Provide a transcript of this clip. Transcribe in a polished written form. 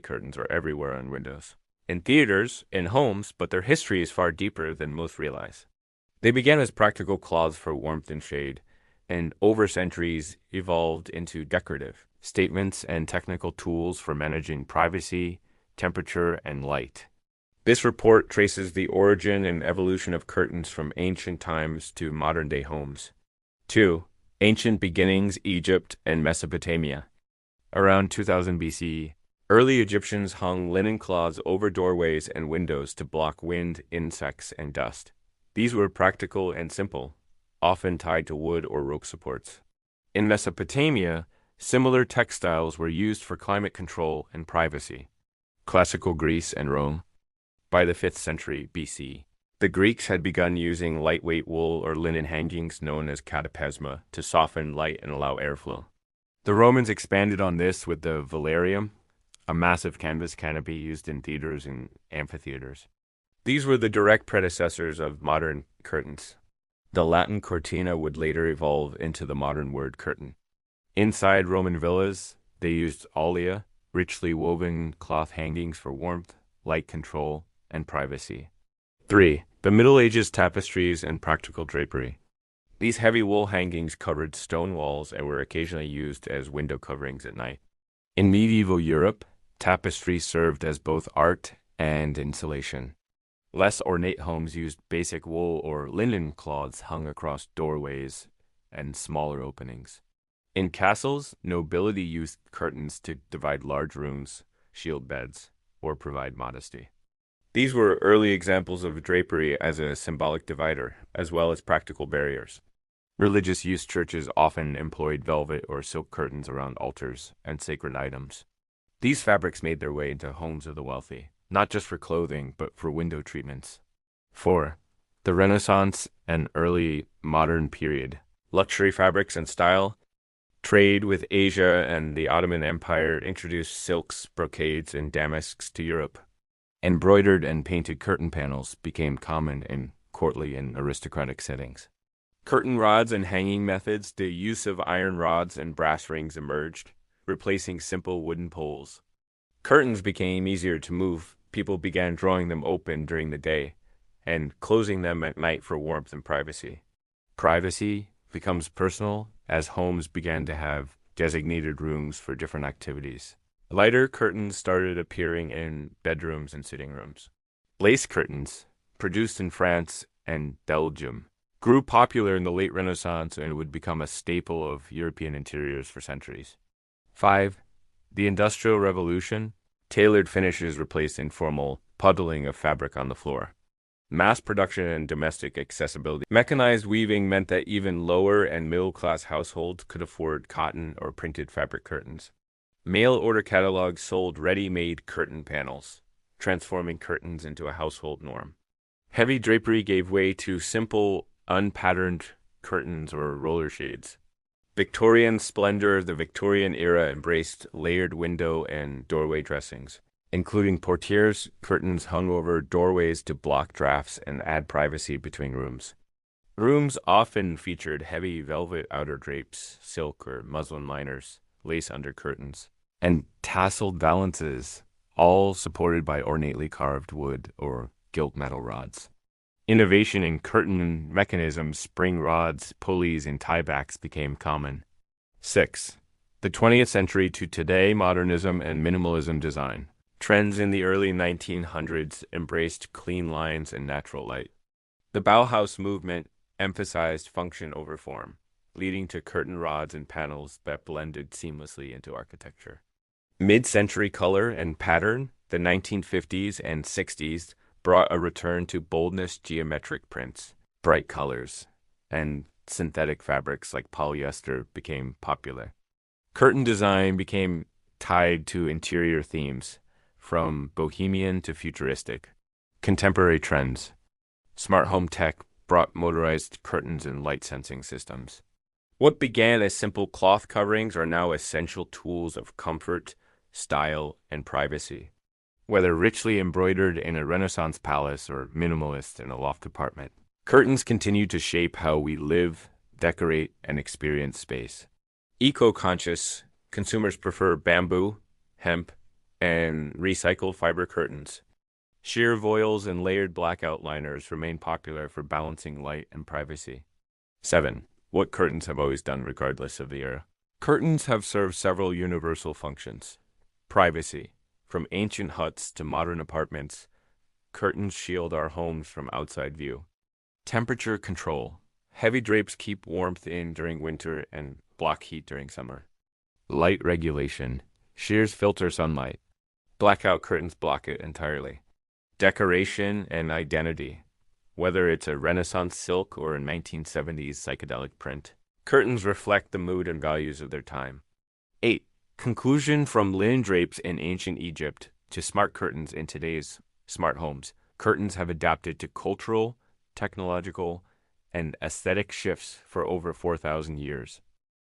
curtains are everywhere on windows. In theaters, in homes, but their history is far deeper than most realize. They began as practical cloths for warmth and shade, and over centuries evolved into decorative statements and technical tools for managing privacy, temperature, and light. This report traces the origin and evolution of curtains from ancient times to modern-day homes. 2. Ancient beginnings, Egypt and Mesopotamia. Around 2000 BCE, early Egyptians hung linen cloths over doorways and windows to block wind, insects, and dust. These were practical and simple, often tied to wood or rope supports. In Mesopotamia, similar textiles were used for climate control and privacy. Classical Greece and Rome. By the 5th century BC, the Greeks had begun using lightweight wool or linen hangings known as catapesma to soften light and allow airflow. The Romans expanded on this with the velarium, a massive canvas canopy used in theaters and amphitheaters. These were the direct predecessors of modern curtains. The Latin cortina would later evolve into the modern word curtain. Inside Roman villas, they used aulaea, richly woven cloth hangings for warmth, light control, and privacy. 3. The Middle Ages tapestries and practical drapery. These heavy wool hangings covered stone walls and were occasionally used as window coverings at night. In medieval Europe, tapestry served as both art and insulation. Less ornate homes used basic wool or linen cloths hung across doorways and smaller openings. In castles, nobility used curtains to divide large rooms, shield beds, or provide modesty. These were early examples of drapery as a symbolic divider, as well as practical barriers. Religious use churches often employed velvet or silk curtains around altars and sacred items. These fabrics made their way into homes of the wealthy, not just for clothing, but for window treatments. 4. The Renaissance and early modern period. Luxury fabrics and style. Trade with Asia and the Ottoman Empire introduced silks, brocades, and damasks to Europe. Embroidered and painted curtain panels became common in courtly and aristocratic settings. Curtain rods and hanging methods, the use of iron rods and brass rings emerged, replacing simple wooden poles. Curtains became easier to move. People began drawing them open during the day and closing them at night for warmth and privacy. Privacy becomes personal as homes began to have designated rooms for different activities. Lighter curtains started appearing in bedrooms and sitting rooms. Lace curtains, produced in France and Belgium, grew popular in the late Renaissance and would become a staple of European interiors for centuries. 5. The Industrial Revolution. Tailored finishes replaced informal puddling of fabric on the floor. Mass production and domestic accessibility. Mechanized weaving meant that even lower and middle-class households could afford cotton or printed fabric curtains. Mail-order catalogs sold ready-made curtain panels, transforming curtains into a household norm. Heavy drapery gave way to simple, unpatterned curtains or roller shades. Victorian splendor. The Victorian era embraced layered window and doorway dressings, including portières, curtains hung over doorways to block drafts and add privacy between rooms. Rooms often featured heavy velvet outer drapes, silk or muslin liners, lace under curtains, and tasseled valances, all supported by ornately carved wood or gilt metal rods. Innovation in curtain mechanisms, spring rods, pulleys, and tiebacks became common. 6. The 20th century to today, modernism and minimalism design. Trends in the early 1900s embraced clean lines and natural light. The Bauhaus movement emphasized function over form, leading to curtain rods and panels that blended seamlessly into architecture. Mid-century color and pattern. The 1950s and 60s brought a return to boldness, geometric prints, bright colors, and synthetic fabrics like polyester became popular. Curtain design became tied to interior themes, from bohemian to futuristic. Contemporary trends. Smart home tech brought motorized curtains and light sensing systems. What began as simple cloth coverings are now essential tools of comfort, style, and privacy. Whether richly embroidered in a Renaissance palace or minimalist in a loft apartment, curtains continue to shape how we live, decorate, and experience space. Eco-conscious consumers prefer bamboo, hemp, and recycled fiber curtains. Sheer voiles and layered black outliners remain popular for balancing light and privacy. 7. What curtains have always done regardless of the era. Curtains have served several universal functions. Privacy. From ancient huts to modern apartments, curtains shield our homes from outside view. Temperature control. Heavy drapes keep warmth in during winter and block heat during summer. Light regulation. Shears filter sunlight. Blackout curtains block it entirely. Decoration and identity. Whether it's a Renaissance silk or a 1970s psychedelic print, curtains reflect the mood and values of their time. 8. Conclusion from linen drapes in ancient Egypt to smart curtains in today's smart homes. Curtains have adapted to cultural, technological, and aesthetic shifts for over 4,000 years.